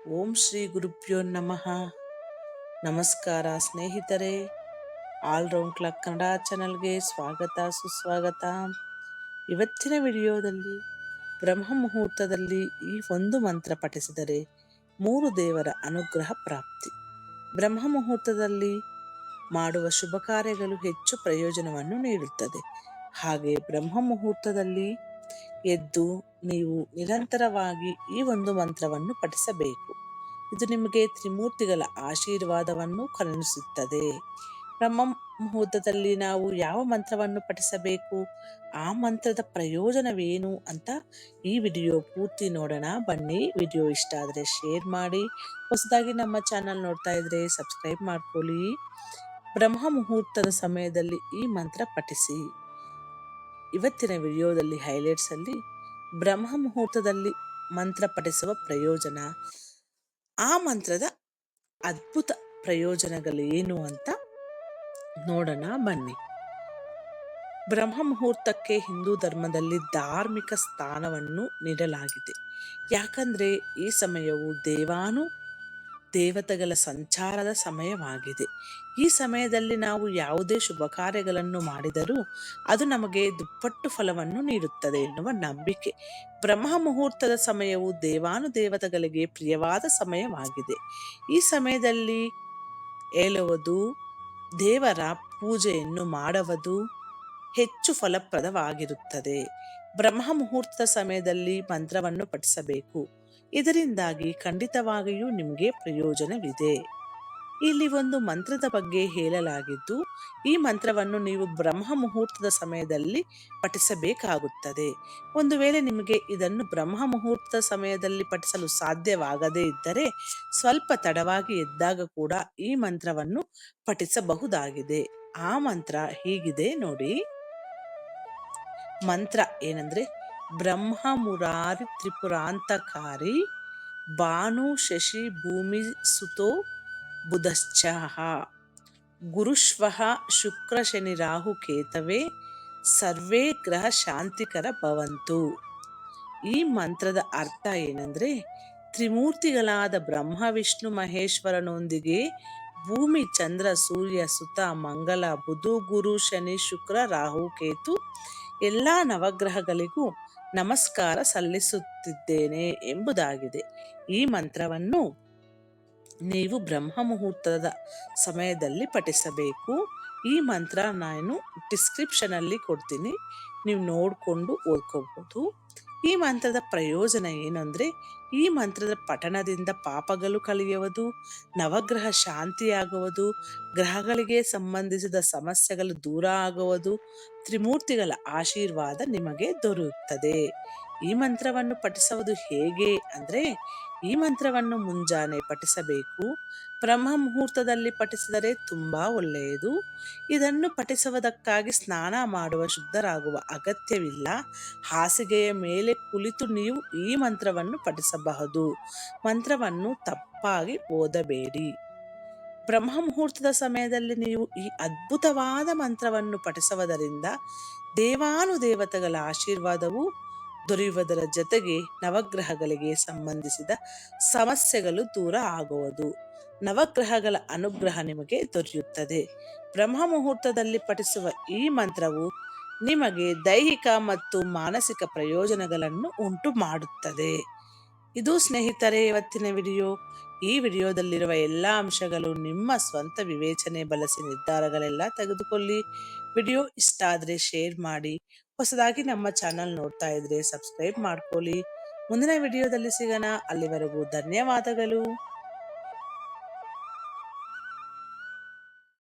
ಓಂ ಶ್ರೀ ಗುರುಭ್ಯೋ ನಮಃ. ನಮಸ್ಕಾರ ಸ್ನೇಹಿತರೆ, ಆಲ್ರೌಂಡ್ ಕ್ಲಾಕ್ ಕನ್ನಡ ಚಾನಲ್ಗೆ ಸ್ವಾಗತ ಸುಸ್ವಾಗತ. ಇವತ್ತಿನ ವಿಡಿಯೋದಲ್ಲಿ ಬ್ರಹ್ಮ ಮುಹೂರ್ತದಲ್ಲಿ ಈ ಒಂದು ಮಂತ್ರ ಪಠಿಸಿದರೆ 3 ದೇವರ ಅನುಗ್ರಹ ಪ್ರಾಪ್ತಿ. ಬ್ರಹ್ಮ ಮುಹೂರ್ತದಲ್ಲಿ ಮಾಡುವ ಶುಭ ಕಾರ್ಯಗಳು ಹೆಚ್ಚು ಪ್ರಯೋಜನವನ್ನು ನೀಡುತ್ತದೆ. ಹಾಗೆ ಬ್ರಹ್ಮ ಮುಹೂರ್ತದಲ್ಲಿ ಎದ್ದು ನೀವು ನಿರಂತರವಾಗಿ ಈ ಒಂದು ಮಂತ್ರವನ್ನು ಪಠಿಸಬೇಕು. ಇದು ನಿಮಗೆ ತ್ರಿಮೂರ್ತಿಗಳ ಆಶೀರ್ವಾದವನ್ನು ಕರುಣಿಸುತ್ತದೆ. ಬ್ರಹ್ಮ ಮುಹೂರ್ತದಲ್ಲಿ ನಾವು ಯಾವ ಮಂತ್ರವನ್ನು ಪಠಿಸಬೇಕು, ಆ ಮಂತ್ರದ ಪ್ರಯೋಜನವೇನು ಅಂತ ಈ ವಿಡಿಯೋ ಪೂರ್ತಿ ನೋಡೋಣ ಬನ್ನಿ. ವಿಡಿಯೋ ಇಷ್ಟ ಆದರೆ ಶೇರ್ ಮಾಡಿ, ಹೊಸದಾಗಿ ನಮ್ಮ ಚಾನಲ್ ನೋಡ್ತಾ ಇದ್ರೆ ಸಬ್ಸ್ಕ್ರೈಬ್ ಮಾಡ್ಕೊಳ್ಳಿ. ಬ್ರಹ್ಮ ಮುಹೂರ್ತದ ಸಮಯದಲ್ಲಿ ಈ ಮಂತ್ರ ಪಠಿಸಿ. ಇವತ್ತಿನ ವಿಡಿಯೋದಲ್ಲಿ ಹೈಲೈಟ್ಸ್ ಅಲ್ಲಿ ಬ್ರಹ್ಮ ಮುಹೂರ್ತದಲ್ಲಿ ಮಂತ್ರ ಪಠಿಸುವ ಪ್ರಯೋಜನ, ಆ ಮಂತ್ರದ ಅದ್ಭುತ ಪ್ರಯೋಜನಗಳು ಏನು ಅಂತ ನೋಡೋಣ ಬನ್ನಿ. ಬ್ರಹ್ಮ ಮುಹೂರ್ತಕ್ಕೆ ಹಿಂದೂ ಧರ್ಮದಲ್ಲಿ ಧಾರ್ಮಿಕ ಸ್ಥಾನವನ್ನು ನೀಡಲಾಗಿದೆ. ಯಾಕಂದ್ರೆ ಈ ಸಮಯವು ದೇವತೆಗಳ ಸಂಚಾರದ ಸಮಯವಾಗಿದೆ. ಈ ಸಮಯದಲ್ಲಿ ನಾವು ಯಾವುದೇ ಶುಭ ಕಾರ್ಯಗಳನ್ನು ಮಾಡಿದರೂ ಅದು ನಮಗೆ ದುಪ್ಪಟ್ಟು ಫಲವನ್ನು ನೀಡುತ್ತದೆ ಎನ್ನುವ ನಂಬಿಕೆ. ಬ್ರಹ್ಮ ಮುಹೂರ್ತದ ಸಮಯವು ದೇವತೆಗಳಿಗೆ ಪ್ರಿಯವಾದ ಸಮಯವಾಗಿದೆ. ಈ ಸಮಯದಲ್ಲಿ ಏಳುವುದು, ದೇವರ ಪೂಜೆಯನ್ನು ಮಾಡುವುದು ಹೆಚ್ಚು ಫಲಪ್ರದವಾಗಿರುತ್ತದೆ. ಬ್ರಹ್ಮ ಮುಹೂರ್ತದ ಸಮಯದಲ್ಲಿ ಮಂತ್ರವನ್ನು ಪಠಿಸಬೇಕು. ಇದರಿಂದಾಗಿ ಖಂಡಿತವಾಗಿಯೂ ನಿಮಗೆ ಪ್ರಯೋಜನವಿದೆ. ಇಲ್ಲಿ ಒಂದು ಮಂತ್ರದ ಬಗ್ಗೆ ಹೇಳಲಾಗಿದ್ದು, ಈ ಮಂತ್ರವನ್ನು ನೀವು ಬ್ರಹ್ಮ ಮುಹೂರ್ತದ ಸಮಯದಲ್ಲಿ ಪಠಿಸಬೇಕಾಗುತ್ತದೆ. ಒಂದು ವೇಳೆ ನಿಮಗೆ ಇದನ್ನು ಬ್ರಹ್ಮ ಮುಹೂರ್ತದ ಸಮಯದಲ್ಲಿ ಪಠಿಸಲು ಸಾಧ್ಯವಾಗದೇ ಇದ್ದರೆ ಸ್ವಲ್ಪ ತಡವಾಗಿ ಎದ್ದಾಗ ಕೂಡ ಈ ಮಂತ್ರವನ್ನು ಪಠಿಸಬಹುದಾಗಿದೆ. ಆ ಮಂತ್ರ ಹೀಗಿದೆ ನೋಡಿ. ಮಂತ್ರ ಏನಂದ್ರೆ, ಬ್ರಹ್ಮ ಮುರಾರಿ ತ್ರಿಪುರಾಂತಕಾರಿ ಭಾನು ಶಶಿ ಭೂಮಿ ಸುತೋ ಬುಧಶ್ಚಃ ಗುರುಶ್ವಃ ಶುಕ್ರ ಶನಿ ರಾಹು ಕೇತವೇ ಸರ್ವೇ ಗ್ರಹ ಶಾಂತಿಕರ ಭವಂತು. ಈ ಮಂತ್ರದ ಅರ್ಥ ಏನಂದ್ರೆ, ತ್ರಿಮೂರ್ತಿಗಳಾದ ಬ್ರಹ್ಮ ವಿಷ್ಣು ಮಹೇಶ್ವರನೊಂದಿಗೆ ಭೂಮಿ ಚಂದ್ರ ಸೂರ್ಯ ಸುತ ಮಂಗಲ ಬುಧ ಗುರು ಶನಿ ಶುಕ್ರ ರಾಹು ಕೇತು ಎಲ್ಲಾ ನವಗ್ರಹಗಳಿಗೂ ನಮಸ್ಕಾರ ಸಲ್ಲಿಸುತ್ತಿದ್ದೇನೆ ಎಂಬುದಾಗಿದೆ. ಈ ಮಂತ್ರವನ್ನು ನೀವು ಬ್ರಹ್ಮ ಮುಹೂರ್ತದ ಸಮಯದಲ್ಲಿ ಪಠಿಸಬೇಕು. ಈ ಮಂತ್ರ ನಾನು ಡಿಸ್ಕ್ರಿಪ್ಷನ್ ಅಲ್ಲಿ ಕೊಡ್ತೀನಿ, ನೀವು ನೋಡಿಕೊಂಡು ಓದ್ಕೋಬಹುದು. ಈ ಮಂತ್ರದ ಪ್ರಯೋಜನ ಏನಂದ್ರೆ, ಈ ಮಂತ್ರದ ಪಠಣದಿಂದ ಪಾಪಗಳು ಕಳೆಯುವುದು, ನವಗ್ರಹ ಶಾಂತಿಯಾಗುವುದು, ಗ್ರಹಗಳಿಗೆ ಸಂಬಂಧಿಸಿದ ಸಮಸ್ಯೆಗಳು ದೂರ ಆಗುವುದು, ತ್ರಿಮೂರ್ತಿಗಳ ಆಶೀರ್ವಾದ ನಿಮಗೆ ದೊರೆಯುತ್ತದೆ. ಈ ಮಂತ್ರವನ್ನು ಪಠಿಸುವುದು ಹೇಗೆ ಅಂದ್ರೆ, ಈ ಮಂತ್ರವನ್ನು ಮುಂಜಾನೆ ಪಠಿಸಬೇಕು. ಬ್ರಹ್ಮ ಮುಹೂರ್ತದಲ್ಲಿ ಪಠಿಸಿದರೆ ತುಂಬಾ ಒಳ್ಳೆಯದು. ಇದನ್ನು ಪಠಿಸುವುದಕ್ಕಾಗಿ ಸ್ನಾನ ಮಾಡುವ ಶುದ್ಧರಾಗುವ ಅಗತ್ಯವಿಲ್ಲ. ಹಾಸಿಗೆಯ ಮೇಲೆ ಕುಳಿತು ನೀವು ಈ ಮಂತ್ರವನ್ನು ಪಠಿಸಬಹುದು. ಮಂತ್ರವನ್ನು ತಪ್ಪಾಗಿ ಓದಬೇಡಿ. ಬ್ರಹ್ಮ ಮುಹೂರ್ತದ ಸಮಯದಲ್ಲಿ ನೀವು ಈ ಅದ್ಭುತವಾದ ಮಂತ್ರವನ್ನು ಪಠಿಸುವುದರಿಂದ ದೇವತೆಗಳ ಆಶೀರ್ವಾದವು ದೊರೆಯುವುದರ ಜೊತೆಗೆ ನವಗ್ರಹಗಳಿಗೆ ಸಂಬಂಧಿಸಿದ ಸಮಸ್ಯೆಗಳು ದೂರ ಆಗುವುದು, ನವಗ್ರಹಗಳ ಅನುಗ್ರಹ ನಿಮಗೆ ದೊರೆಯುತ್ತದೆ. ಬ್ರಹ್ಮ ಮುಹೂರ್ತದಲ್ಲಿ ಪಠಿಸುವ ಈ ಮಂತ್ರವು ನಿಮಗೆ ದೈಹಿಕ ಮತ್ತು ಮಾನಸಿಕ ಪ್ರಯೋಜನಗಳನ್ನು ಉಂಟು ಮಾಡುತ್ತದೆ. ಇದು ಸ್ನೇಹಿತರೆ ಇವತ್ತಿನ ವಿಡಿಯೋ. ಈ ವಿಡಿಯೋದಲ್ಲಿರುವ ಎಲ್ಲ ಅಂಶಗಳು ನಿಮ್ಮ ಸ್ವಂತ ವಿವೇಚನೆ ಬಳಸಿ ನಿರ್ಧಾರಗಳೆಲ್ಲ ತೆಗೆದುಕೊಳ್ಳಿ. ವಿಡಿಯೋ ಇಷ್ಟ ಆದರೆ ಶೇರ್ ಮಾಡಿ, ಹೊಸದಾಗಿ ನಮ್ಮ ಚಾನಲ್ ನೋಡ್ತಾ ಇದ್ರೆ ಸಬ್ಸ್ಕ್ರೈಬ್ ಮಾಡ್ಕೊಳ್ಳಿ. ಮುಂದಿನ ವಿಡಿಯೋದಲ್ಲಿ ಸಿಗೋಣ. ಅಲ್ಲಿವರೆಗೂ ಧನ್ಯವಾದಗಳು.